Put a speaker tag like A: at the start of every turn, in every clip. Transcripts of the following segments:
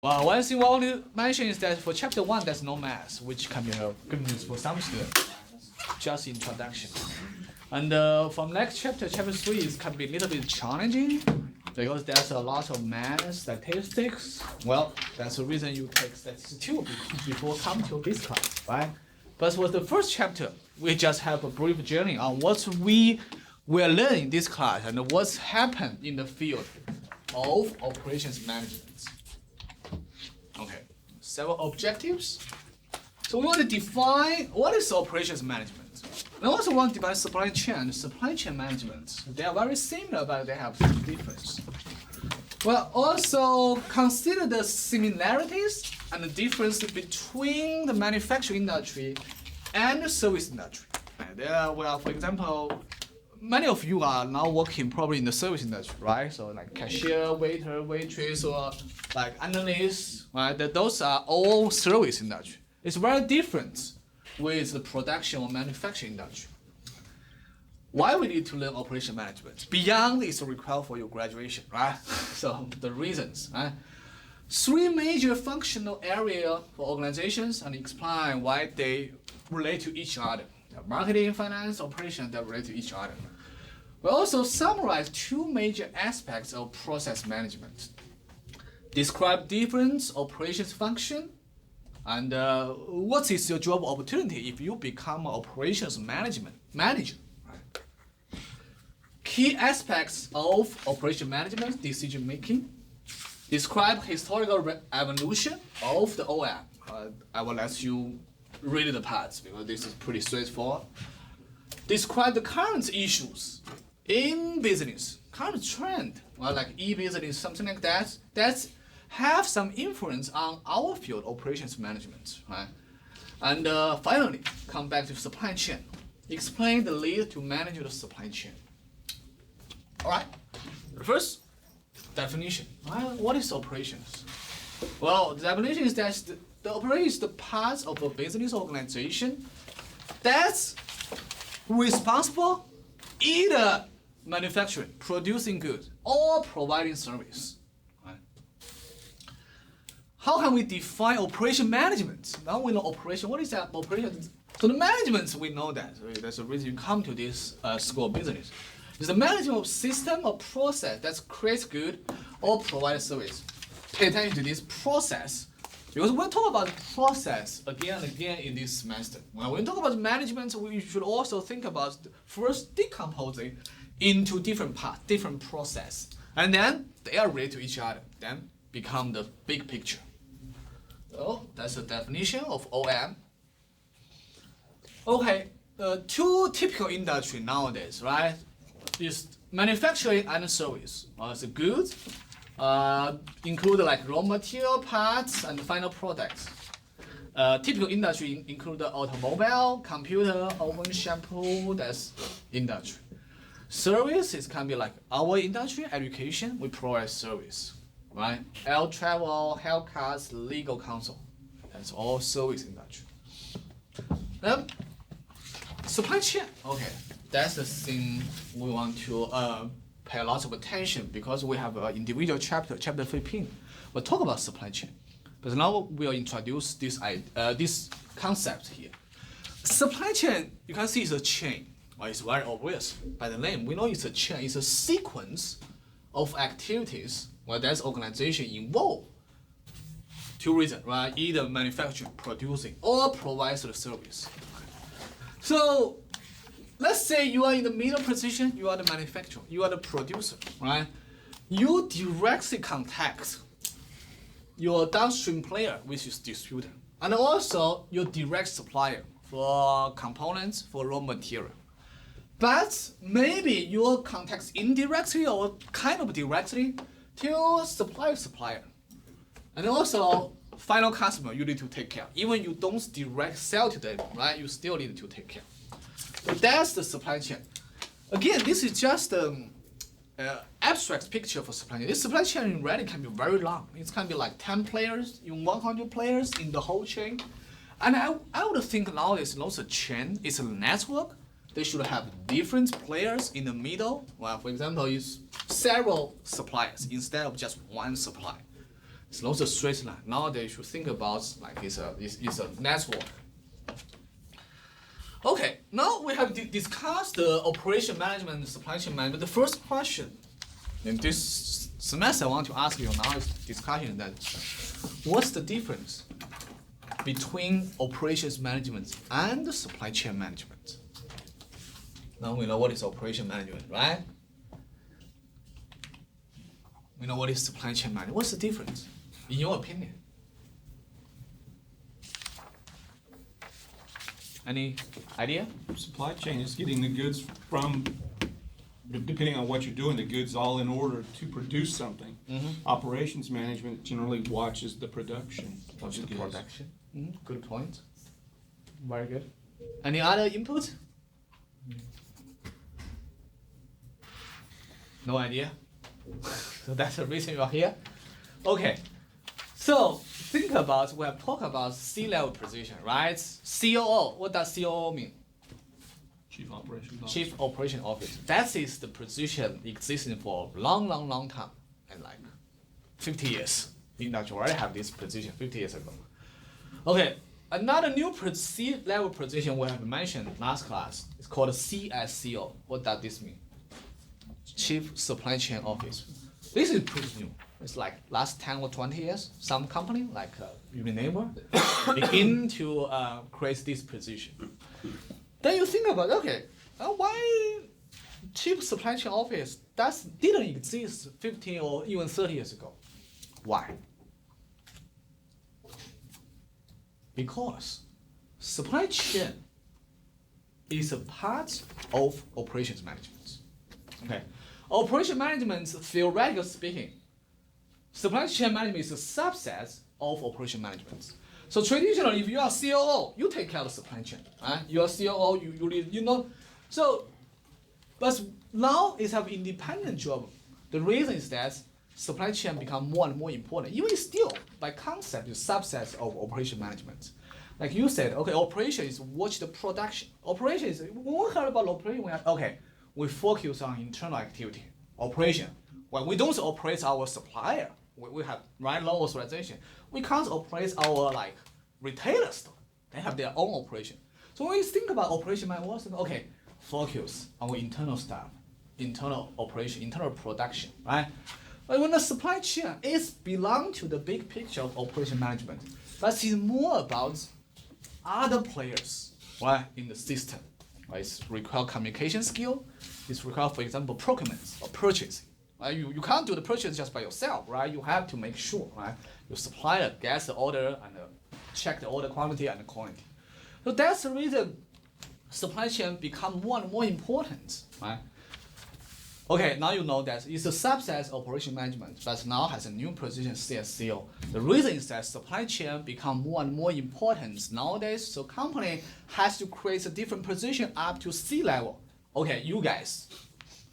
A: Well, one thing I want to mention is that for chapter 1, there's no math, which can be good news for some students. Just introduction. And from next chapter, chapter 3, it can be a little bit challenging because there's a lot of math, statistics. Well, that's the reason you take statistics too before come to this class, right? But for the first chapter, we just have a brief journey on what we will learn in this class and what's happened in the field of operations management. Okay, several objectives. So we want to define what is operations management. We also want to define supply chain and supply chain management. They are very similar, but they have some difference. We'll also consider the similarities and the difference between the manufacturing industry and the service industry. Well, for example, many of you are now working probably in the service industry, right? So like cashier, waiter, waitress, or like analysts, right? Those are all service industry. It's very different with the production or manufacturing industry. Why we need to learn operation management? Beyond is required for your graduation, right? So the reasons, right? 3 major functional areas for organizations and explain why they relate to each other. Marketing, finance, operation that relate to each other. We also summarize 2 major aspects of process management. Describe different operations function and what is your job opportunity if you become an operations manager. Right? Key aspects of operation management, decision making. Describe historical evolution of the OM. I will let you read the parts because this is pretty straightforward. Describe the current issues in business, current trend, well, like e-business, something like that, that have some influence on our field, operations management, right? And finally, come back to supply chain. Explain the lead to manage the supply chain. All right. First, definition. What is operations? Well, the definition is that the operation is the part of a business organization that's responsible either manufacturing, producing goods, or providing service. Right? How can we define operation management? Now we know operation. What is that operation? So the management, we know that. So that's the reason you come to this school of business. It's the management of system or process that creates good or provides service. Pay attention to this process. Because when we talk about process again and again in this semester, when we talk about management, we should also think about first decomposing into different parts, different process, and then they are related to each other, then become the big picture. So that's the definition of OM. Okay, 2 typical industry nowadays, right? Is manufacturing and service. The goods include like raw material parts and final products. Typical industry include the automobile, computer, oven, shampoo, that's industry. Services can be like our industry, education, we provide service, right? Air travel, healthcare, legal counsel, that's all service industry. Then, supply chain, okay, that's the thing we want to pay a lot of attention because we have an individual chapter, chapter 15. We'll talk about supply chain. But now we'll introduce this concept here. Supply chain, you can see it's a chain. Well, it's very obvious by the name. We know it's a chain. It's a sequence of activities where there's organization involved. 2 reasons, right? Either manufacturing, producing, or provides the service. So let's say you are in the middle position, you are the manufacturer, you are the producer, right? You directly contact your downstream player, which is distributor, and also your direct supplier for components, for raw material. But maybe you contact indirectly or kind of directly to supplier. And also final customer you need to take care. Even you don't direct sell to them, right? You still need to take care. So that's the supply chain. Again, this is just an abstract picture for supply chain. This supply chain really can be very long. It can be like 10 players, even 100 players in the whole chain. And I would think nowadays not a chain, it's a network. They should have different players in the middle. Well, for example, use several suppliers instead of just one supplier. It's not a straight line. Nowadays, you should think about like it's a network. Okay, now we have discussed the operation management and supply chain management. The first question in this semester I want to ask you now is discussion that what's the difference between operations management and supply chain management? Now we know what is operation management, right? We know what is supply chain management. What's the difference, in your opinion? Any idea?
B: Supply chain is getting the goods from, depending on what you're doing, the goods all in order to produce something. Operations management generally watches the production.
A: Watch the production. Good point. Very good. Any other input? No idea. So that's the reason you are here. Okay. So think about, we have talked about C-level position, right? COO, what does COO mean?
B: Chief Operations Officer.
A: Chief Operation Officer. That is the position existing for a long time, and like 50 years. Industry already have this position 50 years ago. Okay, another new C-level position we have mentioned last class is called CSCO. What does this mean? Chief Supply Chain Officer. This is pretty new. It's like last 10 or 20 years, some company like Unilever begin to create this position. Then you think about, okay, why Chief Supply Chain Office didn't exist 15 or even 30 years ago? Why? Because supply chain is a part of operations management. Okay, operation management, theoretically speaking, supply chain management is a subset of operation management. So traditionally, if you are COO, you take care of the supply chain. Right? You are COO, you know. So, but now it's an independent job. The reason is that supply chain become more and more important. Even still, by concept, is subset of operation management. Like you said, okay, operation is watch the production. Operation is, when we heard about operation, we focus on internal activity. Operation, when we don't operate our supplier, we have right law authorization. We can't operate our like retailer store. They have their own operation. So when you think about operation management, okay, focus on our internal stuff, internal operation, internal production, right? But when the supply chain is belong to the big picture of operation management, but it's more about other players, right, in the system. Right? It's require communication skill. It's require, for example, procurement or purchasing. Right? You can't do the purchase just by yourself, right? You have to make sure, right, your supplier gets the order and check the order quantity and the quantity. So that's the reason supply chain become more and more important, right? Okay, now you know that it's a subset of operation management, but now has a new position, CSCO. The reason is that supply chain become more and more important nowadays, so company has to create a different position up to C-level. Okay, you guys,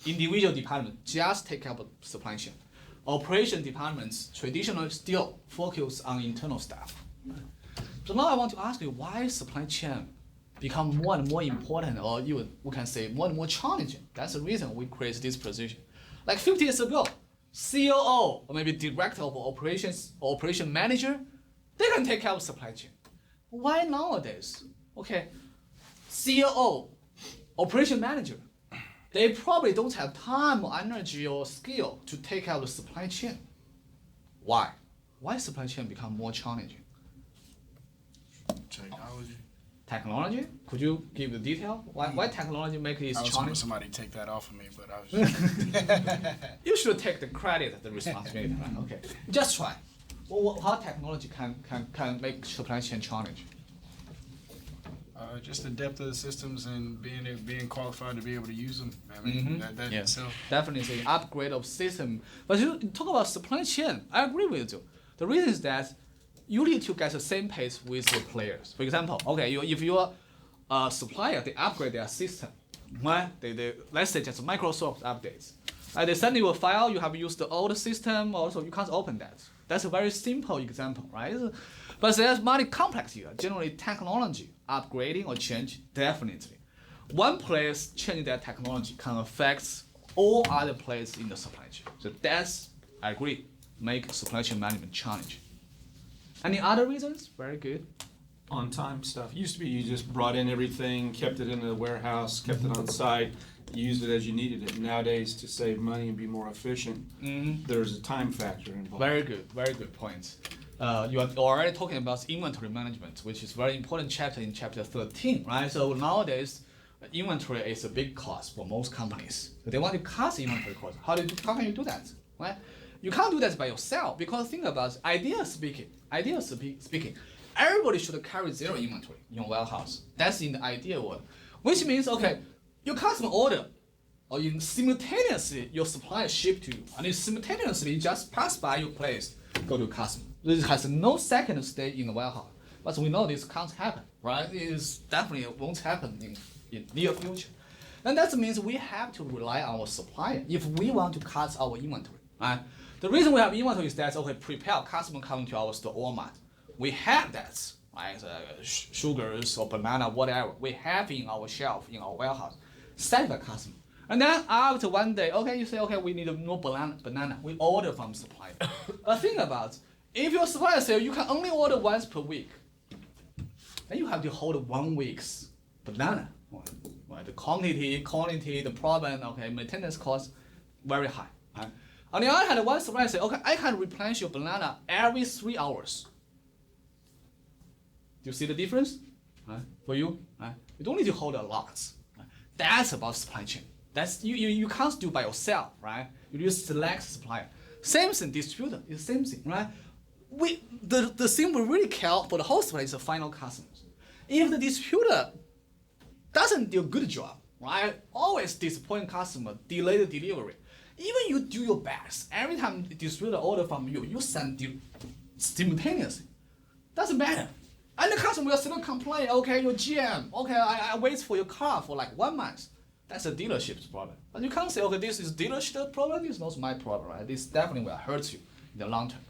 A: individual department, just take care of supply chain. Operation departments traditionally still focus on internal stuff. So now I want to ask you, why supply chain become more and more important, or even we can say more and more challenging? That's the reason we create this position. Like 50 years ago, COO or maybe director of operations or operation manager, they can take care of supply chain. Why nowadays? Okay, COO, operation manager, they probably don't have time or energy or skill to take care of the supply chain. Why? Why supply chain become more challenging?
C: Technology.
A: Technology? Could you give the detail? Why technology make it
C: I was hoping
A: challenging?
C: somebody take that off of me, but I was just
A: You should take the credit, the responsibility. Right? Okay, just try. Well, how technology can make supply chain challenge?
C: just the depth of the systems and being qualified to be able to use them. I mean, that
A: Yeah.
C: itself.
A: Definitely an upgrade of system. But you talk about supply chain, I agree with you. The reason is that you need to get the same pace with the players. For example, okay, if you're a supplier, they upgrade their system. Right? They let's say just Microsoft updates. They send you a file, you have used the old system, also you can't open that. That's a very simple example, right? But there's many complex here. Generally, technology upgrading or change, definitely. One place changing their technology can affect all other players in the supply chain. So that's, I agree, make supply chain management challenge. Any other reasons? Very good.
B: On-time stuff. Used to be you just brought in everything, kept it in the warehouse, kept it on site, used it as you needed it. Nowadays, to save money and be more efficient, there's a time factor involved.
A: Very good points. You are already talking about inventory management, which is very important chapter in chapter 13, right? So nowadays, inventory is a big cost for most companies. So they want to cut inventory cost. How can you do that, right? You can't do that by yourself because think about it, ideally speaking, everybody should carry zero inventory in your warehouse. That's in the ideal world, which means, okay, your customer order, or you simultaneously your supplier ship to you, and you simultaneously just pass by your place, go to customer. This has no second stay in the warehouse. But we know this can't happen, right? It is definitely won't happen in near future. And that means we have to rely on our supplier if we want to cut our inventory, right? The reason we have inventory is that, okay, prepare customer coming to our store Walmart. We have that, right? Sugars or banana, whatever. We have in our shelf, in our warehouse, send the customer. And then after one day, okay, you say, okay, we need more banana. We order from supplier. But think about, if your supplier says you can only order once per week, then you have to hold 1 week's banana. Right? The quantity, the problem, okay, maintenance cost, very high. Right? On the other hand, one supplier says, okay, I can replenish your banana every 3 hours. Do you see the difference? Right? For you, right? You don't need to hold a lot. Right? That's about supply chain. That's you can't do by yourself, right? You just select supplier. Same thing, distributor is the same thing, right? The thing we really care for the whole supply is the final customers. If the distributor doesn't do a good job, right? Always disappoint customer, delay the delivery. Even you do your best, every time the distributor order from you, you send simultaneously. Doesn't matter. And the customer will still complain, okay, your GM, okay, I wait for your car for like 1 month. That's a dealership's problem. But you can't say, okay, this is dealership's problem, this is not my problem, right? This definitely will hurt you in the long term.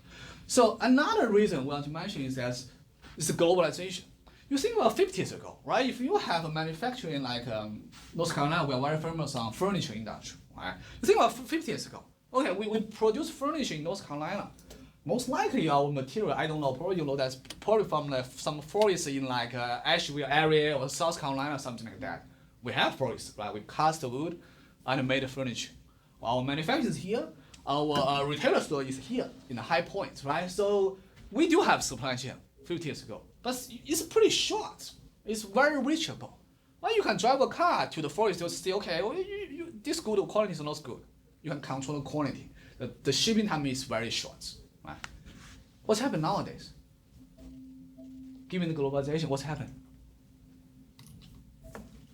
A: So another reason we want to mention is that it's globalization. You think about 50 years ago, right? If you have a manufacturing like North Carolina, we are very famous on furniture industry, right? You think about 50 years ago, okay, we produce furniture in North Carolina. Most likely our material, I don't know, probably you know that's probably from like some forest in like Asheville area or South Carolina, something like that. We have forests, right? We cast the wood and made the furniture. Our manufacturing is here. Our retailer store is here in the high points, right? So we do have supply chain 50 years ago, but it's pretty short. It's very reachable. Well, you can drive a car to the forest and say, okay, well, this good quality is not good. You can control the quality. The shipping time is very short, right? What's happened nowadays? Given the globalization, what's happened?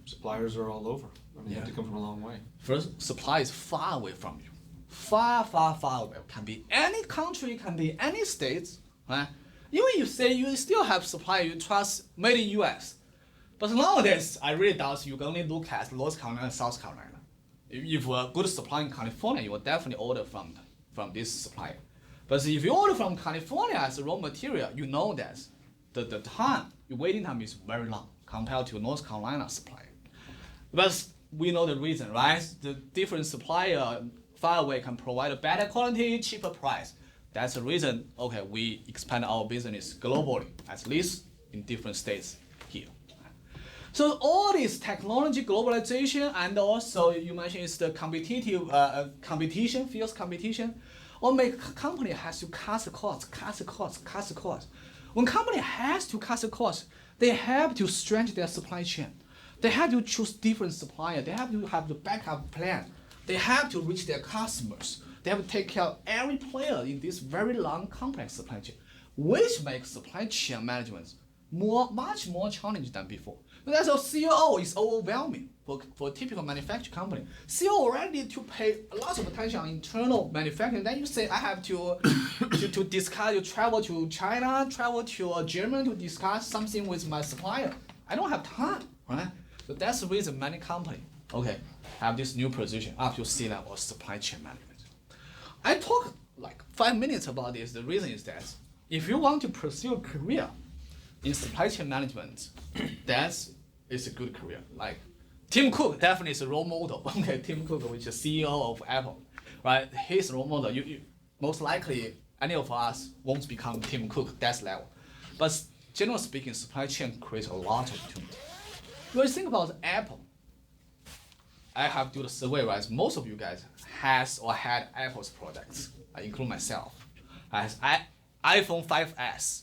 B: Suppliers are all over. I mean, you have to come from a long way.
A: First, supply is far away from you. Far away. Can be any country, can be any states, right? Even you say you still have supply you trust made in US. But nowadays, I really doubt you can only look at North Carolina and South Carolina. If a good supply in California, you will definitely order from this supplier. But if you order from California as a raw material, you know that the time, your waiting time is very long compared to North Carolina supplier. But we know the reason, right? The different supplier far away can provide a better quality, cheaper price. That's the reason, okay, we expand our business globally, at least in different states here. So all this technology globalization and also you mentioned it's the competitive competition, fierce competition, or make company has to cut the cost. When company has to cut the cost, they have to strengthen their supply chain. They have to choose different supplier. They have to have the backup plan. They have to reach their customers. They have to take care of every player in this very long, complex supply chain, which makes supply chain management much more challenging than before. That's why COO is overwhelming for a typical manufacturing company. CEO already need to pay a lot of attention on internal manufacturing. Then you say I have to discuss, you travel to China, travel to Germany to discuss something with my supplier. I don't have time, right? So that's the reason many companies, okay, have this new position up to C-level supply chain management. I talk like 5 minutes about this. The reason is that if you want to pursue a career in supply chain management, that is a good career. Like Tim Cook definitely is a role model. Okay, Tim Cook, which is CEO of Apple, right? He's a role model. You most likely any of us won't become Tim Cook that level. But generally speaking, supply chain creates a lot of opportunity. When you think about Apple, I have do the survey, right? Most of you guys has or had Apple's products. I include myself. iPhone 5S.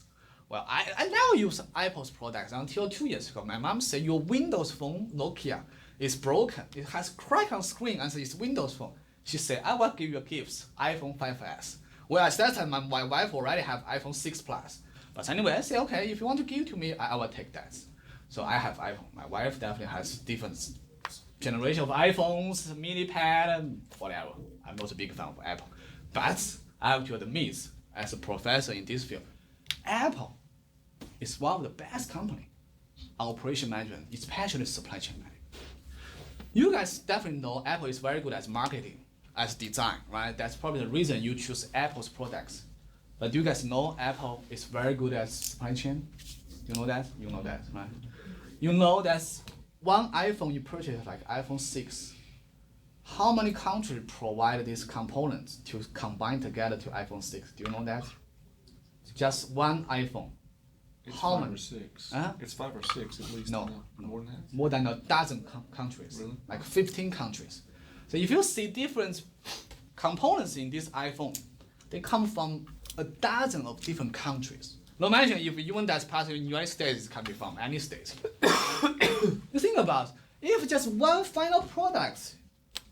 A: Well, I never use Apple's products until 2 years ago. My mom said your Windows phone, Nokia, is broken. It has crack on screen and it's Windows phone. She said, I will give you a gift, iPhone 5S. Well, at that time, my wife already have iPhone 6 Plus. But anyway, I say, okay, if you want to give to me, I will take that. So I have iPhone. My wife definitely has different generation of iPhones, mini pad, and whatever. I'm not a big fan of Apple. But I have to admit, as a professor in this field, Apple is one of the best company on operation management, especially supply chain management. You guys definitely know Apple is very good at marketing, as design, right? That's probably the reason you choose Apple's products. But do you guys know Apple is very good at supply chain? You know that? You know that, right? You know that's one iPhone you purchase, like iPhone 6. How many countries provide these components to combine together to iPhone 6? Do you know that? Just one iPhone.
B: It's
A: How
B: 5
A: many?
B: or 6.
A: Huh?
B: It's 5 or 6 at least.
A: No.
B: More than that.
A: More than a dozen countries,
B: Really?
A: like 15 countries. So if you see different components in this iPhone, they come from a dozen of different countries. Not mention if even that's part of the United States, it can be from any state. You think about if just one final product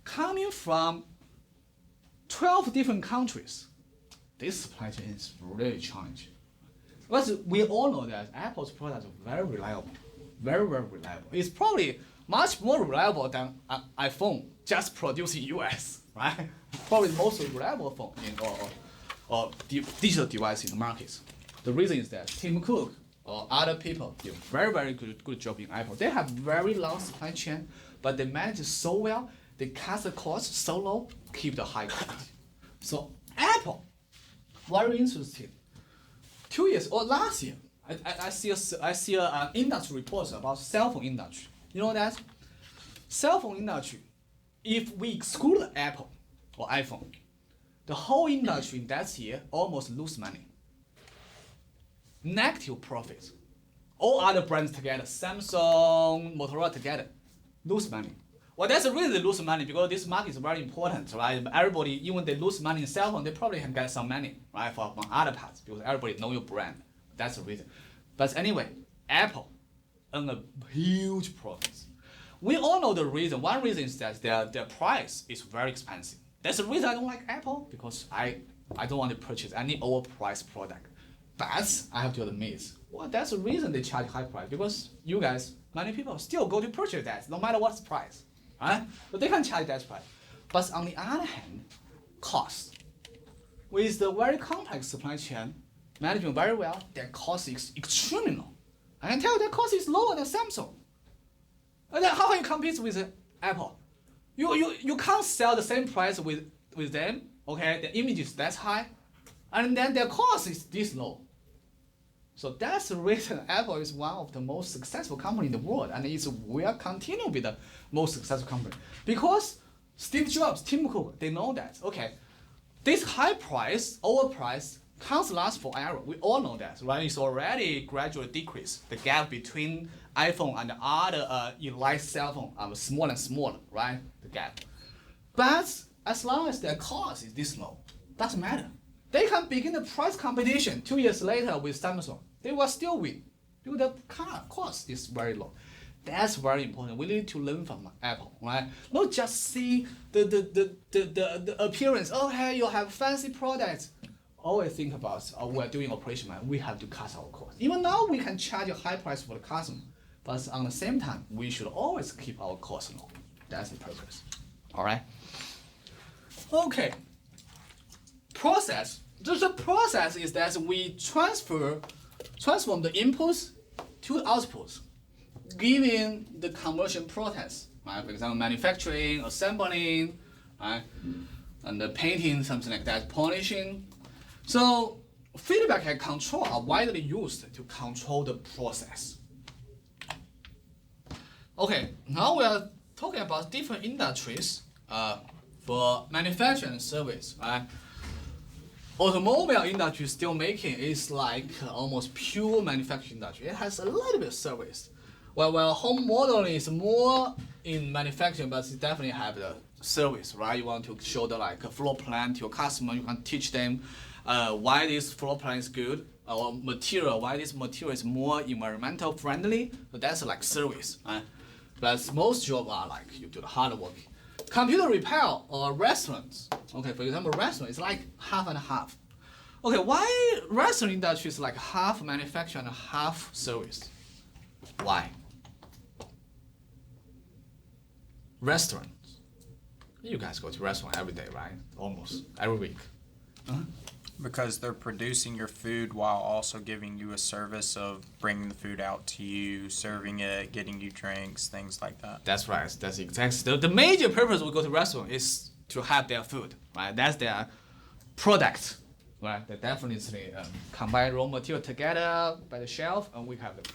A: coming from 12 different countries, this supply chain is really challenging. But we all know that Apple's products are very reliable, very, very reliable. It's probably much more reliable than an iPhone just produced in US, right? Probably the most reliable phone in or digital device in the markets. The reason is that Tim Cook or other people do very, very good job in Apple. They have very long supply chain, but they manage it so well, they cut the cost so low, keep the high quality. So Apple, very interesting. 2 years or last year, I see an industry report about cell phone industry. You know that? Cell phone industry, if we exclude Apple or iPhone, the whole industry in that year almost lose money. Negative profits. All other brands together, Samsung, Motorola together, lose money. Well, that's the reason they lose money, because this market is very important, right? Everybody, even they lose money in cell phone, they probably can get some money, right, from other parts, because everybody know your brand. That's the reason. But anyway, Apple earn a huge profits. We all know the reason. One reason is that their price is very expensive. That's the reason I don't like Apple, because I don't want to purchase any overpriced product. But I have to admit, well, that's the reason they charge high price, because you guys, many people still go to purchase that, no matter what's the price. Right? So they can charge that price. But on the other hand, cost. With the very complex supply chain, managing very well, their cost is extremely low. I can tell you their cost is lower than Samsung. And then how can you compete with Apple? You can't sell the same price with them, okay? The image is that high, and then their cost is this low. So that's the reason Apple is one of the most successful company in the world, and it will continue to be the most successful company. Because Steve Jobs, Tim Cook, they know that, okay, this high price, overprice, can't last forever. We all know that, right? It's already gradually decreased. The gap between iPhone and other elite cell phone are smaller and smaller, right? The gap. But as long as their cost is this low, doesn't matter. They can begin the price competition 2 years later with Samsung. They will still win because the cost is very low. That's very important. We need to learn from Apple, right? Not just see the appearance. Oh, hey, you have fancy products. Always think about, we're doing operation, man. We have to cut our cost. Even now, we can charge a high price for the customer, but on the same time, we should always keep our costs low. That's the purpose. All right. Okay. Process. The process is that we transform the inputs to outputs, given the conversion process. Right? For example, manufacturing, assembling, right? And the painting, something like that, polishing. So feedback and control are widely used to control the process. Okay, now we are talking about different industries for manufacturing and service. Right? automobile industry still making is like almost pure manufacturing industry. It has a little bit of service. Well, home modeling is more in manufacturing, but it definitely have the service, right? You want to show the like a floor plan to your customer. You can teach them why this floor plan is good, or material, why this material is more environmental friendly. So that's like service, right? But most jobs are like you do the hard work. Computer repair or restaurants. Okay, for example, restaurant is like half and half. Okay, why restaurant industry is like half manufacturing and half service? Why? Restaurants. You guys go to restaurant every day, right? Almost every week.
D: Because they're producing your food while also giving you a service of bringing the food out to you, serving it, getting you drinks, things like that.
A: That's right. That's exactly the major purpose we go to restaurant is to have their food, right? That's their product, right? They definitely combine raw material together by the shelf, and we have the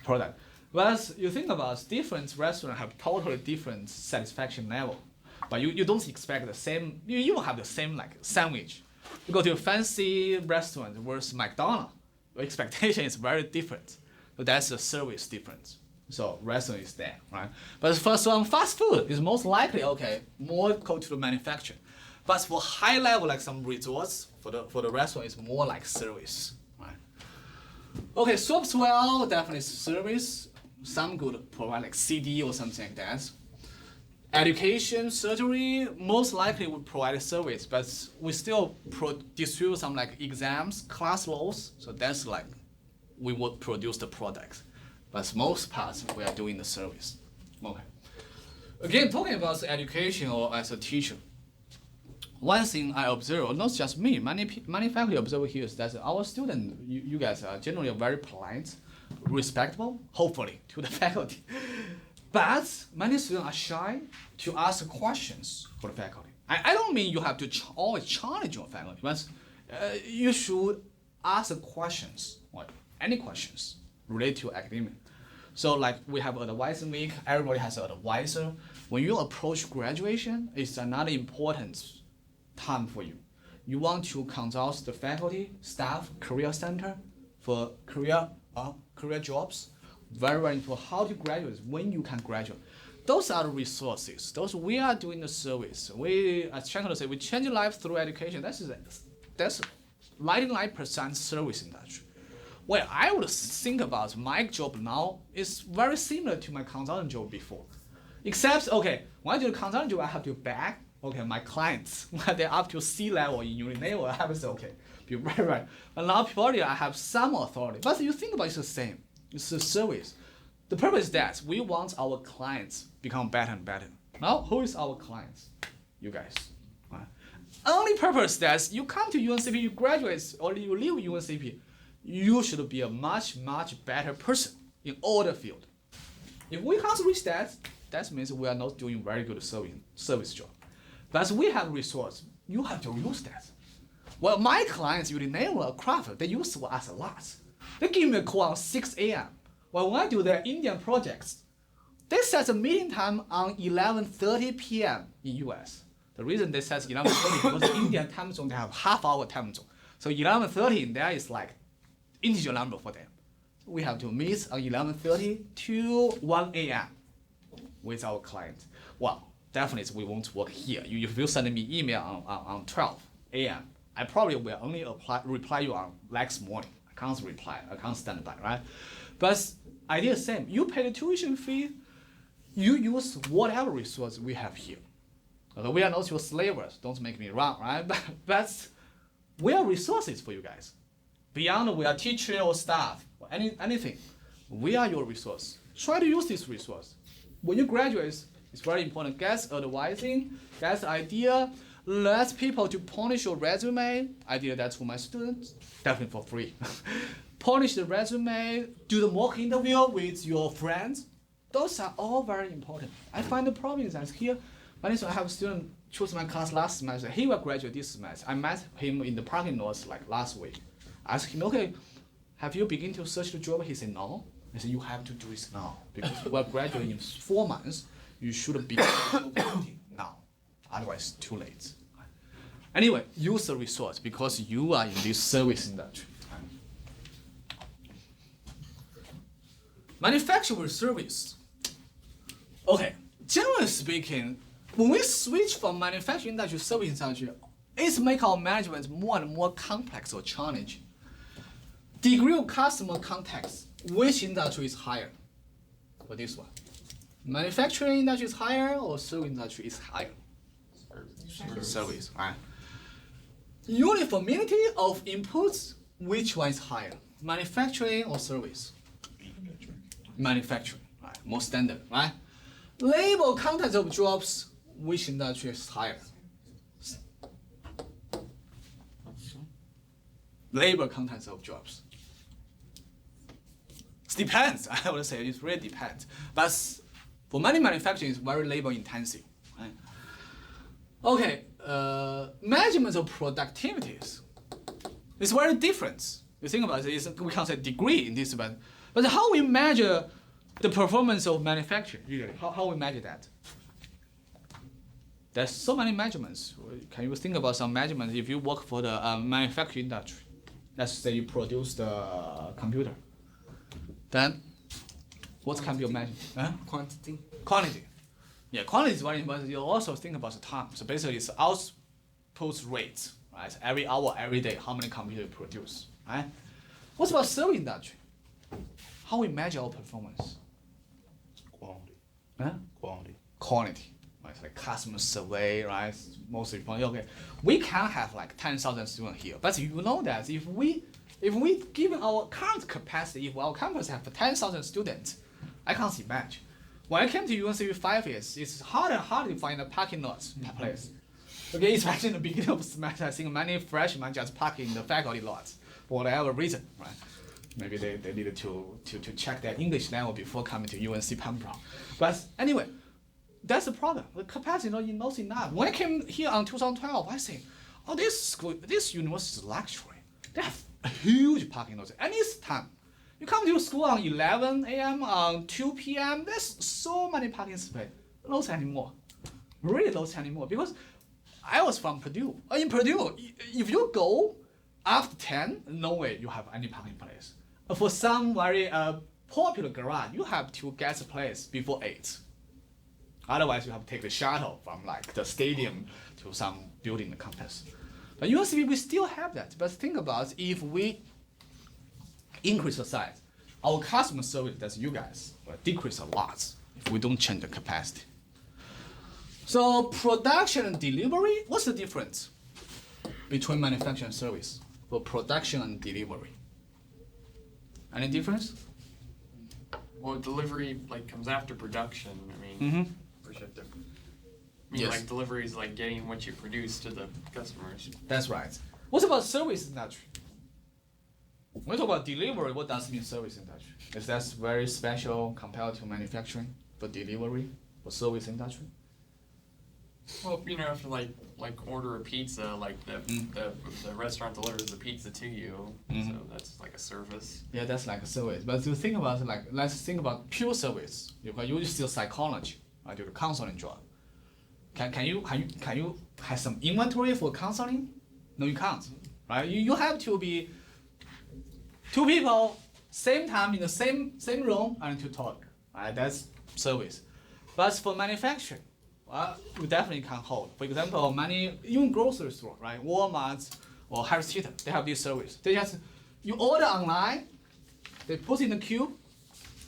A: product. But you think about different restaurants have totally different satisfaction level, but you don't expect the same. You don't have the same like sandwich. You go to a fancy restaurant versus McDonald's, the expectation is very different. So that's the service difference. So restaurant is there, right? But for some fast food, it's most likely okay, more go to the manufacturer. But for high level, like some resorts, for the restaurant, it's more like service, right? Okay, software definitely service. Some good provide like CD or something like that. Education, surgery, most likely would provide a service, but we still distribute some like exams, class loads. So that's like we would produce the product, but most parts we are doing the service. Okay. Again, talking about the education or as a teacher, one thing I observe, not just me, many faculty observe here is that our students, you guys are generally very polite, respectful, hopefully, to the faculty. But many students are shy to ask questions for the faculty. I don't mean you have to always challenge your faculty, but you should ask questions, or any questions related to academia. So like we have advisor week, everybody has an advisor. When you approach graduation, it's another important time for you. You want to consult the faculty, staff, career center for career jobs. Very, very important. How to graduate, when you can graduate. Those are the resources. Those we are doing the service. We, as Xiong say, we change life through education. That's 99% service industry. Well, I would think about my job now is very similar to my consultant job before. Except, okay, when I do the consultant job, I have to beg, okay, my clients, when they're up to C level in Unilever, I have to say, okay, be very right. And now purely I have some authority. But you think about it, it's the same. It's a service. The purpose is that we want our clients become better and better. Now, who is our clients? You guys. Right? Only purpose that you come to UNCP, you graduate, or you leave UNCP, you should be a much, much better person in all the field. If we can't reach that, that means we are not doing very good service job. But we have resource. You have to use that. Well, my clients, you enable a craft, they use us a lot. They give me a call on 6 a.m. Well, when I do their Indian projects, they set a meeting time on 11:30 p.m. in US. The reason they set 11:30 because the Indian time zone, they have half-hour time zone. So 11:30 in there is like integer number for them. We have to meet on 11:30 to 1 a.m. with our client. Well, definitely we won't work here. If you send me email on 12 a.m., I probably will only reply you on next morning. I can't reply, I can't stand by, right? But idea is same. You pay the tuition fee, you use whatever resource we have here. Okay, we are not your slavers, don't make me wrong, right? But we are resources for you guys. Beyond we are teacher or staff, or anything, we are your resource. Try to use this resource. When you graduate, it's very important. Get advising, get idea, let people to polish your resume. I did that for my students, definitely for free. Polish the resume, do the mock interview with your friends. Those are all very important. I find the problem is that here, when I have a student choose my class last semester, he will graduate this semester. I met him in the parking lot like last week. I asked him, okay, have you begun to search the job? He said, no. I said, you have to do this now because you will graduate in 4 months. You should be now. Otherwise, it's too late. Anyway, use the resource because you are in this service industry. Manufacturing with service. Okay, generally speaking, when we switch from manufacturing industry to service industry, it's make our management more and more complex or challenging. Degree of customer context, which industry is higher? For this one, manufacturing industry is higher or service industry is higher? Service, right? Uniformity of inputs, which one is higher? Manufacturing or service? Manufacturing, right? More standard, right? Labor content of jobs, which industry is higher? Labor content of jobs. It depends. I would say it really depends. But for many manufacturing, it's very labor intensive. Right? Okay, measurements of productivities. It's very different. You think about it, we can't say degree in this, but how we measure the performance of manufacturing, usually, how we measure that? There's so many measurements. Can you think about some measurements if you work for the manufacturing industry? Let's say you produce the computer. Then, what can be measured?
E: Quantity.
A: Quantity. Yeah, quantity is very important. You also think about the time. So basically, it's output rates, right? Every hour, every day, how many computers you produce, right? What about service industry? How we measure our performance?
F: Quality.
A: Quality. Quality. Right? Like customer survey, right? Most important. Okay, we can have like 10,000 students here, but you know that if we given our current capacity, if our campus have 10,000 students, I can't imagine. When I came to UNC 5 years, it's harder and harder to find a parking lot per place. Okay, especially in the beginning of the semester, I think many freshmen just park in the faculty lots for whatever reason, right? Maybe they needed to check their English level before coming to UNC Pembroke. But anyway, that's the problem. The capacity not enough. When I came here in 2012, I think, oh, this university is luxury. They have a huge parking lots. Any time. You come to school on 11 a.m., on 2 p.m., there's so many parking spaces. Not anymore. Really not anymore. Because I was from Purdue. In Purdue, if you go after 10, no way you have any parking place. For some very popular garage, you have to get a place before 8. Otherwise, you have to take the shuttle from like the stadium to some building in the campus. But UNC, we still have that. But think about if we increase the size, our customer service, that's you guys, will decrease a lot if we don't change the capacity. So production and delivery, what's the difference between manufacturing and service for production and delivery? Any difference?
E: Well, delivery like comes after production. I mean, for sure. I mean,
A: Yes.
E: like delivery is like getting what you produce to the customers.
A: That's right. What about service industry? When we talk about delivery, what does it mean service industry? Is that very special compared to manufacturing for delivery for service industry?
E: Well, you know, if you like order a pizza, like the restaurant delivers the pizza to you, so that's like a service.
A: Yeah, that's like a service. But to think about like, let's think about pure service. You can use still psychology, right? Do the counseling job. Can you have some inventory for counseling? No, you can't, right? You have to be two people same time in the same room and to talk, right? That's service. But for manufacturing, we definitely can hold. For example, even grocery store, right? Walmart or Harris Teeter, they have this service. You order online, they put in the queue,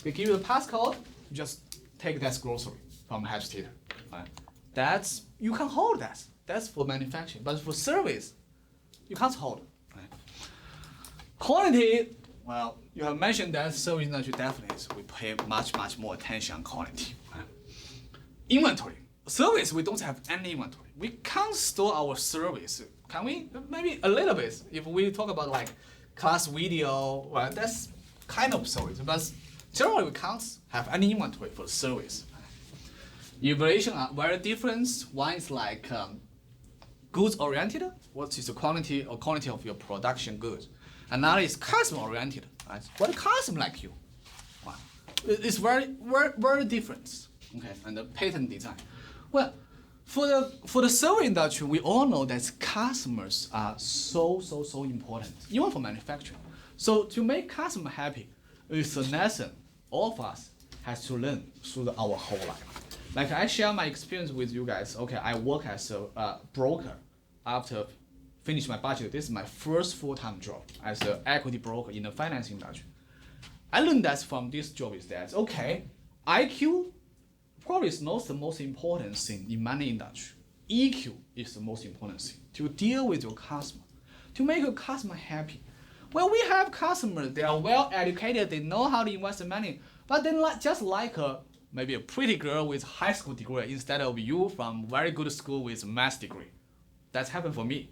A: they give you the passcode, you just take that grocery from Harris Teeter, right? You can hold that. That's for manufacturing. But for service, you can't hold. Right? Quality, well, you have mentioned that service industry definitely we pay much more attention on quality. Right? Inventory. Service, we don't have any inventory. We can't store our service. Can we? Maybe a little bit. If we talk about like class video, well, that's kind of service. But generally, we can't have any inventory for service. Evaluation are very different. One is like goods oriented. What is the quantity or quality of your production goods? Another is customer oriented. Right? What the customer like you? Wow. It's very different. Okay, and the patent design. Well, For the service industry, we all know that customers are so important, even for manufacturing. So to make customer happy, it's a lesson all of us has to learn through our whole life. Like I share my experience with you guys. Okay, I work as a broker after finish my budget. This is my first full-time job as an equity broker in the finance industry. I learned that from this job is that, okay, IQ probably is not the most important thing in money industry. EQ is the most important thing to deal with your customer, to make your customer happy. Well, we have customers, they are well educated, they know how to invest the money, but they just like maybe a pretty girl with high school degree instead of you from very good school with math degree. That's happened for me.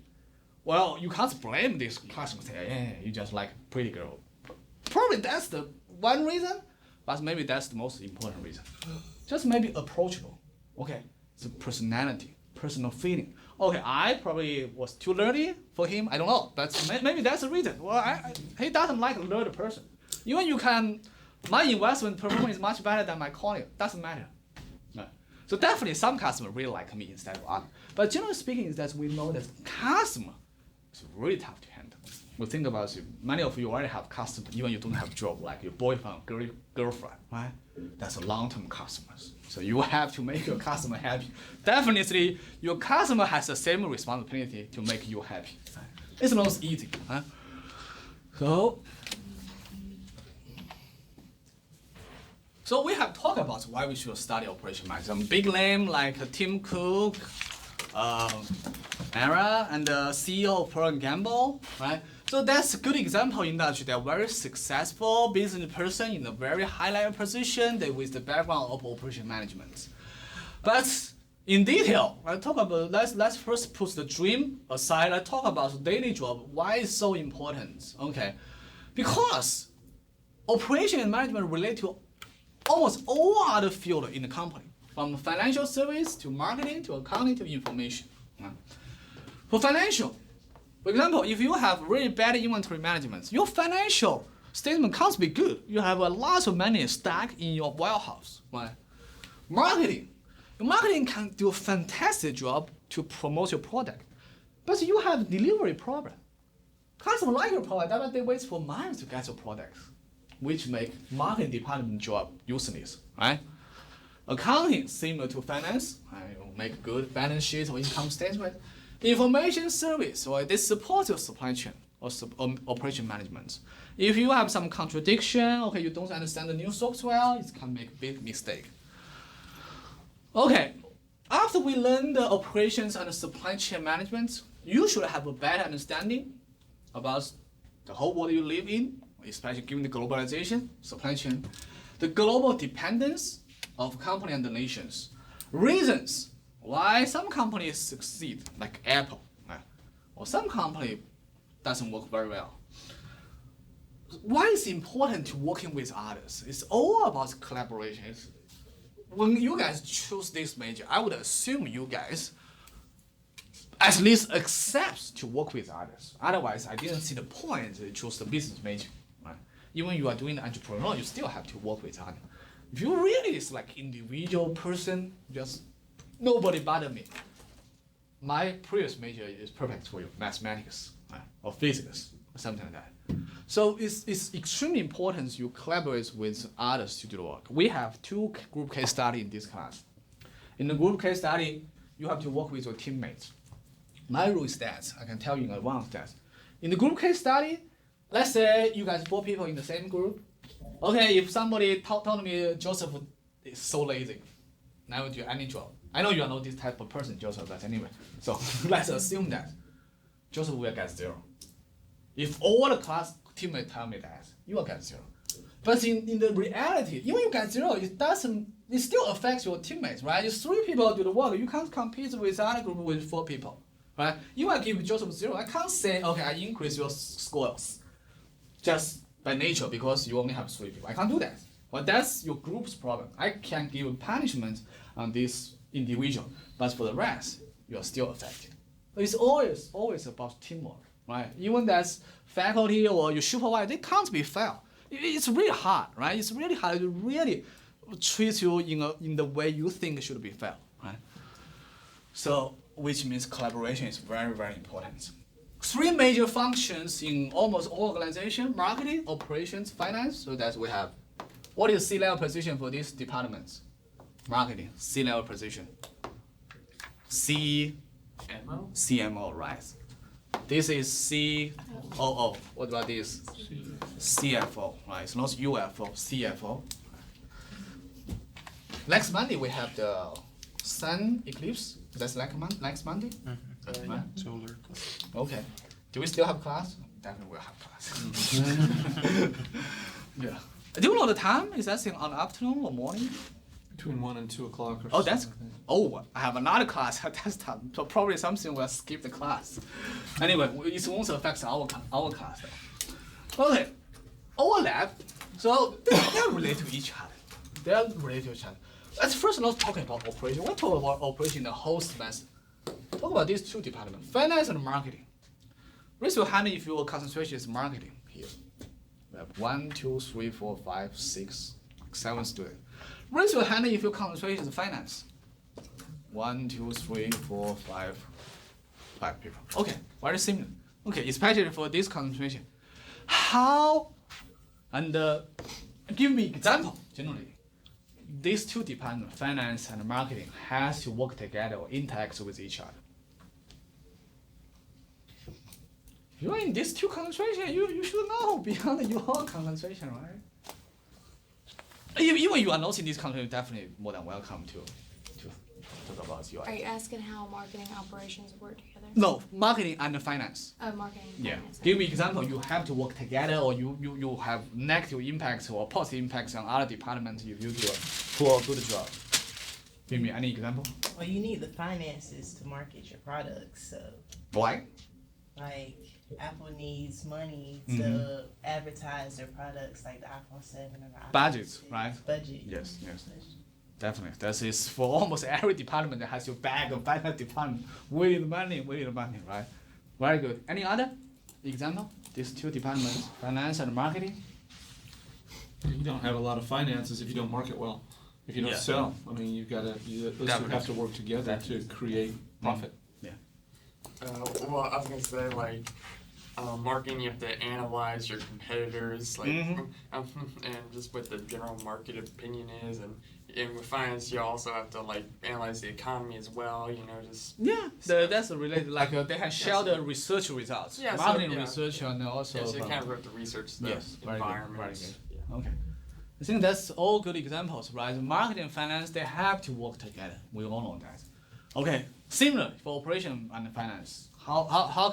A: Well, you can't blame this customer, say, yeah, you just like pretty girl. Probably that's the one reason, but maybe that's the most important reason. Just maybe approachable. Okay, it's a personality, personal feeling. Okay, I probably was too nerdy for him. I don't know, but maybe that's the reason. Well, he doesn't like a nerdy person. Even you can, my investment performance is much better than my colleague. Doesn't matter. No. So definitely some customers really like me instead of others. But generally speaking, is that we know that customer is really tough to handle. We think about it. Many of you already have customers, even you don't have job, like your boyfriend, girlfriend, right? That's long-term customers. So you have to make your customer happy. Definitely, your customer has the same responsibility to make you happy. It's not easy. Huh? So we have talked about why we should study operation management. Some big name like Tim Cook, Era, and the CEO of Procter & Gamble, right? So that's a good example in that they're very successful business person in a very high level position with the background of operation management. But in detail, let's talk about let's first put the dream aside. Let's talk about the daily job. Why it's so important? Okay, because operation and management relate to almost all other fields in the company, from financial service to marketing to accounting to information. For financial, for example, if you have really bad inventory management, your financial statement can't be good. You have a lot of money stuck in your warehouse. Right? Marketing. Your marketing can do a fantastic job to promote your product, but you have delivery problem. Customers like your product, but they wait for months to get your products, which make marketing department job useless. Right? Accounting, similar to finance, make good balance sheet or income statement. Information service, or this supports your supply chain or operation management. If you have some contradiction, okay, you don't understand the new software, it can make big mistake. Okay, after we learn the operations and the supply chain management, you should have a better understanding about the whole world you live in, especially given the globalization, supply chain, the global dependence of company and the nations, reasons why some companies succeed, like Apple, or some company doesn't work very well. Why it's important to working with others? It's all about collaboration. When you guys choose this major, I would assume you guys at least accept to work with others. Otherwise, I didn't see the point to choose the business major. Right? Even you are doing the entrepreneur, you still have to work with others. If you really is like individual person, just nobody bother me. My previous major is perfect for you, mathematics or physics or something like that. So it's extremely important you collaborate with others to do the work. We have 2 group case study in this class. In the group case study, you have to work with your teammates. My rule is that, I can tell you in advance that. In the group case study, let's say you guys 4 people in the same group. Okay, if somebody told me Joseph is so lazy, never do any job. I know you are not this type of person, Joseph, but anyway. So let's assume that Joseph will get 0. If all the class teammates tell me that, you will get 0. But in the reality, even you get 0, it still affects your teammates, right? If 3 people do the work, you can't compete with other group with 4 people, right? You will give Joseph 0. I can't say, okay, I increase your scores just by nature because you only have 3 people. I can't do that. Well, that's your group's problem. I can give punishment on this individual, but for the rest, you are still affected. It's always about teamwork, right? Even that's faculty or your supervisor, they can't be fair. It's really hard, right? It's really hard to really treat you in the way you think should be fair, right? So, which means collaboration is very, very important. Three major functions in almost all organizations: marketing, operations, finance. So that's we have. What is C-level position for these departments? Marketing, C-level position. CMO, right? This is COO. What about this? CFO, right? It's not UFO, CFO. Next Monday we have the sun eclipse. That's next Monday.
E: Yeah.
D: Solar.
A: Okay. Do we still have class? Definitely we'll have class. Yeah. Do you know the time? Is that on afternoon or morning?
B: Between 1 and 2 o'clock or
A: Oh, that's.
B: something.
A: Oh, I have another class at that time. So probably something will skip the class. Anyway, it won't affect our class. Okay. Overlap. So they're related to each other. Let's first not talking about operation. We'll talk about operation in the whole semester. Talk about these two departments, finance and marketing. Raise your hand if your concentration is marketing here. We have 1, 2, 3, 4, 5, 6, 7 students. Raise your hand if your concentration is finance. 1, 2, 3, 4, 5 people. Okay, very similar. Okay, especially for this concentration. How, and give me example, generally. These two departments, finance and marketing, has to work together or interact with each other. You're in these two concentration, you should know beyond your concentration, right? Even you are not in this concentration, definitely more than welcome to talk about your
G: Are you
A: idea.
G: asking how marketing operations work together?
A: No, marketing and finance.
G: Oh, marketing. and
A: Yeah.
G: finance.
A: Give me example. You have to work together, or you have negative impacts or positive impacts on other departments if you do a poor or good job. Give me any example.
H: Well, you need the finances to market your products. So,
A: Why?
H: like, Apple needs money to
A: Mhm.
H: advertise their products, like the iPhone 7 or the iPhone
A: Budgets,
H: 6.
A: right?
H: Budget.
A: Yes. Definitely. That is for almost every department that has your bag of finance department. We need money, right? Very good. Any other example? These two departments, finance and marketing.
B: You don't have a lot of finances if you don't market well. If you don't
A: Yeah.
B: sell, I mean, those two
A: Definitely.
B: have to work together to create profit.
E: Well, I was gonna say like, marketing, you have to analyze your competitors, like,
A: Mhm.
E: and just what the general market opinion is, and with finance, you also have to like analyze the economy as well. You know, just
A: Yeah, that's related. Like they can share the research results,
E: Yeah, so,
A: marketing
E: yeah.
A: research, and also.
E: yeah, so you kind of have to research the
A: Yes, very good,
E: environment.
A: very good.
E: Yeah.
A: Okay. I think that's all good examples, right? Marketing and finance, they have to work together. We all know that. Okay, similar for operation and finance. How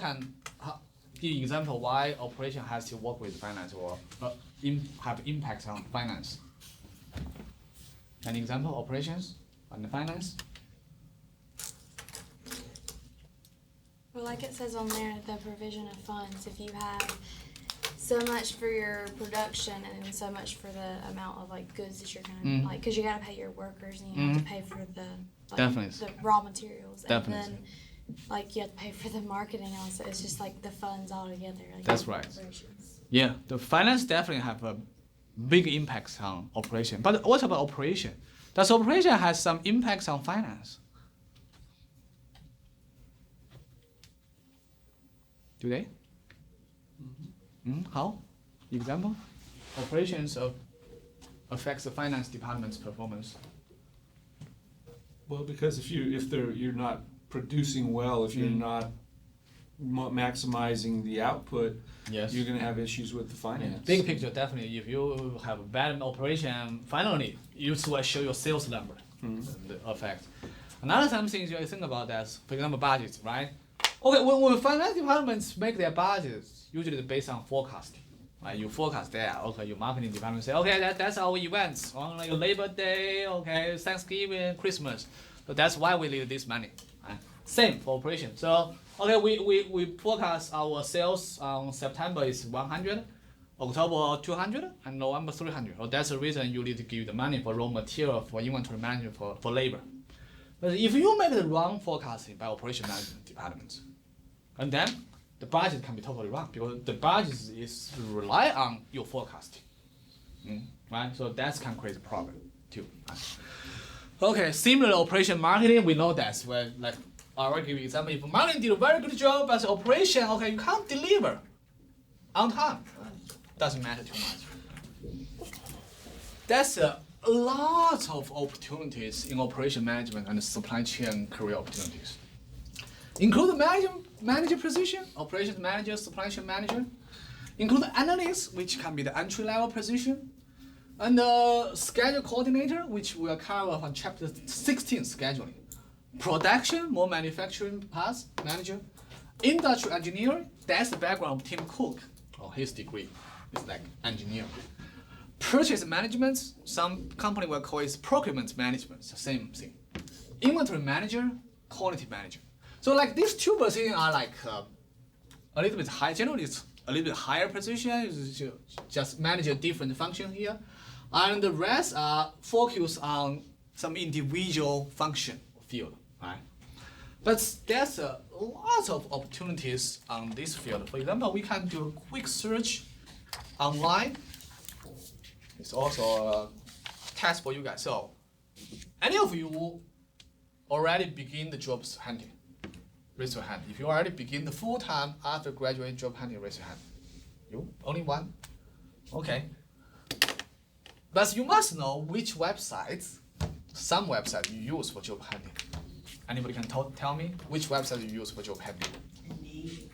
A: give example why operation has to work with finance or have impact on finance? An example, operations and finance?
G: Well, like it says on there, the provision of funds. If you have so much for your production and then so much for the amount of like goods that you're gonna like, because you gotta pay your workers and you have to pay for the like,
A: Definitely.
G: the raw materials,
A: Definitely.
G: and then like you have to pay for the marketing also. It's just like the funds all together. Like,
A: That's right.
G: operations.
A: Yeah, the finance definitely have a big impact on operation. But what about operation? Does operation has some impacts on finance? Do they? How? Example? Operations affects the finance department's performance.
B: Well, because if you're not producing well, if you're not maximizing the output,
A: Yes.
B: you're gonna have issues with the finance.
A: Big picture, definitely. If you have a bad operation, finally, you will show your sales number, the effect. Another something you think about that, for example, budgets, right? Okay, when finance departments make their budgets, usually it's based on forecasting. Right? You forecast that. Okay, your marketing department say, okay, that's our events on like Labor Day, okay, Thanksgiving, Christmas. So that's why we need this money. Right? Same for operation. So okay, we forecast our sales on September is 100, October 200, and November 300. So that's the reason you need to give the money for raw material, for inventory management, for labor. But if you make the wrong forecasting by operation management department, and then the budget can be totally wrong because the budget is rely on your forecasting, right? So that can create a problem too. Right? Okay, similar operation marketing, we know that's where like I will give you example. If marketing did a very good job, but operation, okay, you can't deliver on time. Doesn't matter too much. That's a lot of opportunities in operation management and supply chain career opportunities. Include the manager position, operations manager, supply chain manager. Include analyst, which can be the entry-level position. And the schedule coordinator, which we'll cover on chapter 16, scheduling. Production, more manufacturing parts, manager. Industrial engineering, that's the background of Tim Cook, or his degree is like engineer. Purchase management, some company will call it procurement management, it's the same thing. Inventory manager, quality manager. So like these two positions are like a little bit high, generally it's a little bit higher position, just manage a different function here. And the rest are focused on some individual function field, right? But there's a lot of opportunities on this field. For example, we can do a quick search online. It's also a test for you guys. So, any of you already begin the jobs hunting? Raise your hand. If you already begin the full-time after graduate job hunting, raise your hand. You? Only one? Okay. But you must know which websites, some websites you use for job hunting. Anybody can tell me which website you use for job hunting?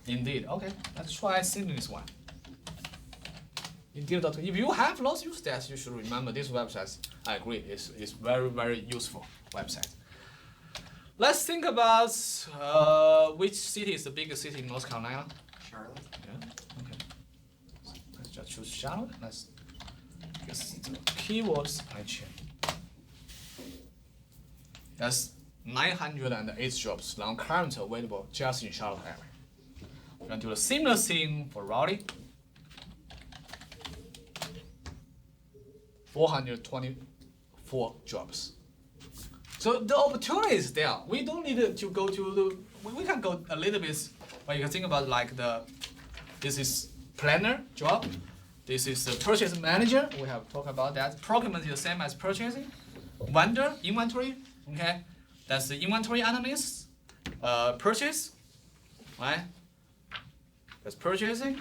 A: Indeed. Okay, let's try this one. Indeed.com. If you have not used that, you should remember this website. I agree, it's very, very useful website. Let's think about which city is the biggest city in North Carolina.
E: Charlotte.
A: Yeah. Okay. Let's just choose Charlotte. Let's guess the keyword supply chain. That's 908 jobs now currently available just in Charlotte area. We're gonna do the similar thing for Raleigh. 424 jobs. So the opportunity is there. We don't need to go to the, we can go a little bit, but you can think about like this is planner job. This is the purchase manager. We have talked about that. Procurement is the same as purchasing. Vendor, inventory, okay? That's the inventory analyst. Purchase, right? That's purchasing.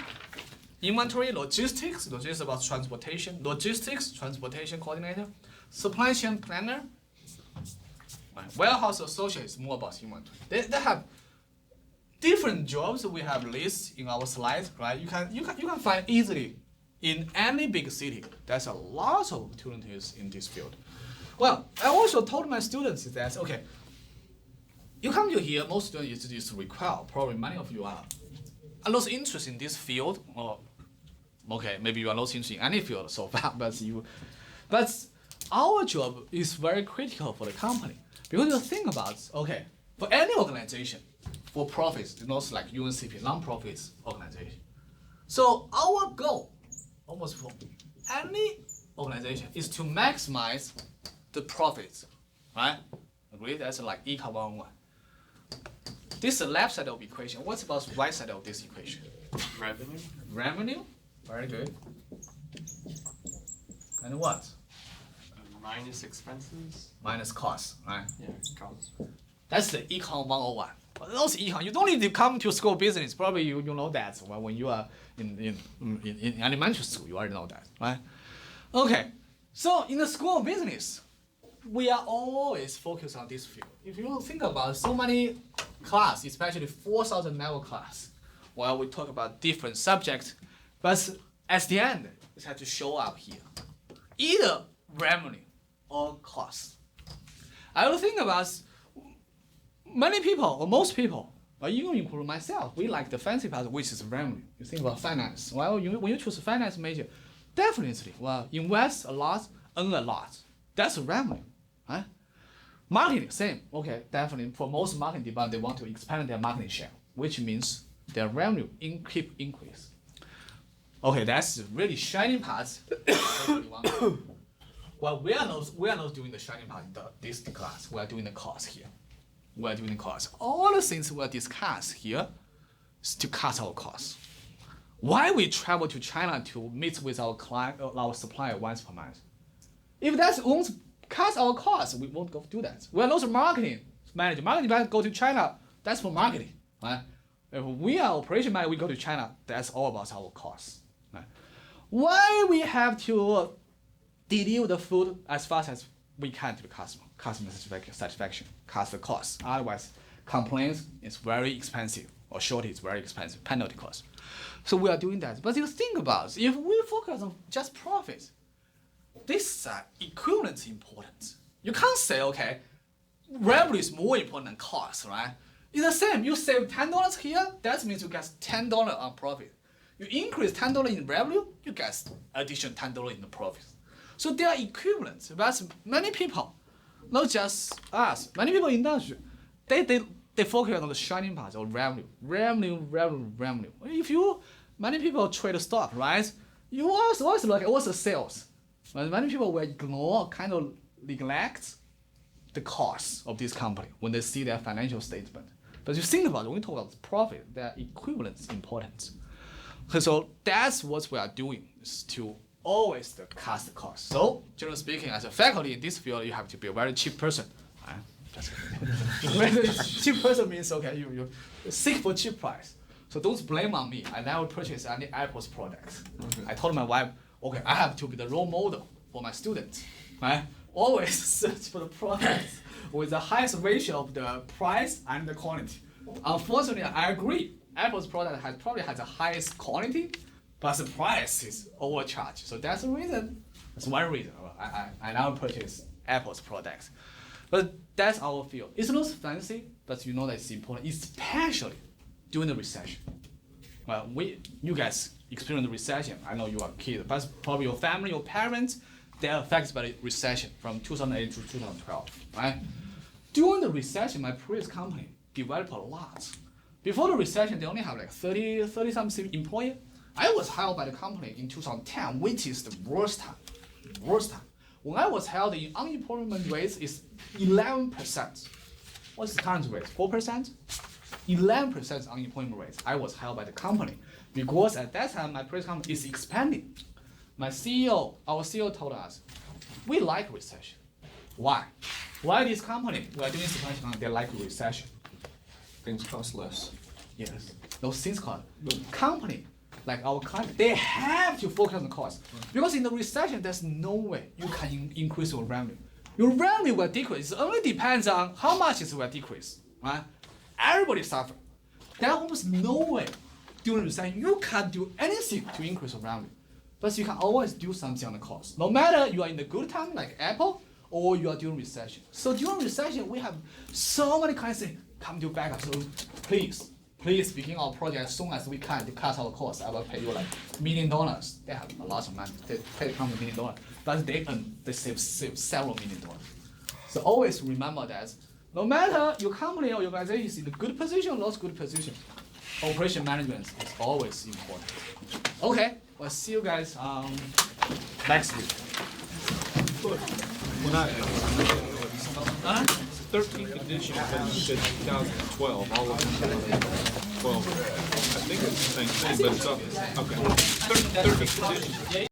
A: Inventory, logistics about transportation. Logistics, transportation coordinator. Supply chain planner. Right. Warehouse associate is more about inventory. They have different jobs. We have lists in our slides, right? You can find easily in any big city. There's a lot of opportunities in this field. Well, I also told my students that okay, you come to here, most students is require. Probably many of you are not interested in this field, or okay, maybe you are not interested in any field so far, but our job is very critical for the company. Because you think about, okay, for any organization, for profits, not like UNCP, non-profits organization. So our goal, almost for any organization, is to maximize the profits, right? Agree? That's like Econ 101. This is the left side of the equation. What's about the right side of this equation?
E: Revenue.
A: Revenue, very good. And what?
E: Minus expenses.
A: Minus cost, right?
E: Yeah, costs.
A: That's the Econ 101. Those econ, you don't need to come to school business. Probably you know that when you are in elementary school, you already know that, right? Okay, so in the school of business, we are always focused on this field. If you think about so many class, especially 4,000 level class, while we talk about different subjects, but at the end, it has to show up here. Either revenue or cost. I will think about many people, or most people, but even include myself, we like the fancy part, which is revenue. You think about finance. Well, when you choose a finance major, definitely, well, invest a lot, earn a lot. That's revenue, right? Marketing, same. Okay, definitely. For most marketing departments, they want to expand their marketing share, which means their revenue keep increase. Okay, that's really shining parts. Well, we are not doing the shining part in this class. We are doing the cost here. We are doing the cost. All the things we discuss here is to cut our costs. Why we travel to China to meet with our client, our supplier once per month? If that won't cut our costs, we won't go do that. We are not marketing manager. Marketing manager go to China That's for marketing, right? If we are operation manager, we go to China, that's all about our costs. Right? Why we have to deliver the food as fast as we can to the customer satisfaction, cost the cost. Otherwise, complaints is very expensive, or shortage is very expensive, penalty cost. So we are doing that. But you think about it, if we focus on just profits, this is equivalent importance. You can't say, okay, revenue is more important than cost, right? It's the same. You save $10 here, that means you get $10 on profit. You increase $10 in revenue, you get additional $10 in the profit. So they are equivalent. But many people, not just us, many people in industry, they focus on the shining part of revenue. If you, many people trade stock, right? You always look at what's the sales. But many people will ignore, kind of neglect the cost of this company when they see their financial statement. But you think about it, when we talk about profit, they are equivalent importance. So that's what we are doing, is to always cut the cost. So generally speaking, as a faculty in this field, you have to be a very cheap person. Cheap person means, okay, you seek for cheap price. So don't blame on me. I never purchase any Apple's products. I told my wife, okay, I have to be the role model for my students. Right? Always search for the products with the highest ratio of the price and the quality. Unfortunately, I agree. Apple's product probably has the highest quality, but the price is overcharged. So that's the reason. That's one reason I now purchase Apple's products. But that's our field. It's not fancy, but you know that it's important, especially during the recession. Well, you guys experience the recession. I know you are kids, but probably your family, your parents, they are affected by the recession from 2008 to 2012, right? During the recession, my previous company developed a lot. Before the recession, they only have like 30-something employees. I was hired by the company in 2010, which is the worst time. When I was hired, the unemployment rate is 11%. What's the current rate? 4%? 11% unemployment rate. I was hired by the company because at that time, my previous company is expanding. Our CEO told us, we like recession. Why? Why this company, we are doing supply chain, they like recession.
B: Things cost less.
A: Yes, those things cost. The company, like our client, they have to focus on the cost. Because in the recession, there's no way you can increase your revenue. Your revenue will decrease. It only depends on how much it will decrease. Right? Everybody suffers. There's almost no way during recession you can't do anything to increase your revenue. But you can always do something on the cost. No matter you are in the good time like Apple, or you are during recession. So during recession, we have so many kinds of things come to backup. So please begin our project as soon as we can to cut our costs. I will pay you like $1 million. They have a lot of money. They pay the company $1 million, but they save several $1 million. So always remember that no matter your company or your organization is in a good position or not good position, operation management is always important. Okay, we'll see you guys next week.
B: When I 13th edition said 2012, all of them 12. I think it's the same thing, but it's up. Okay. 13th edition.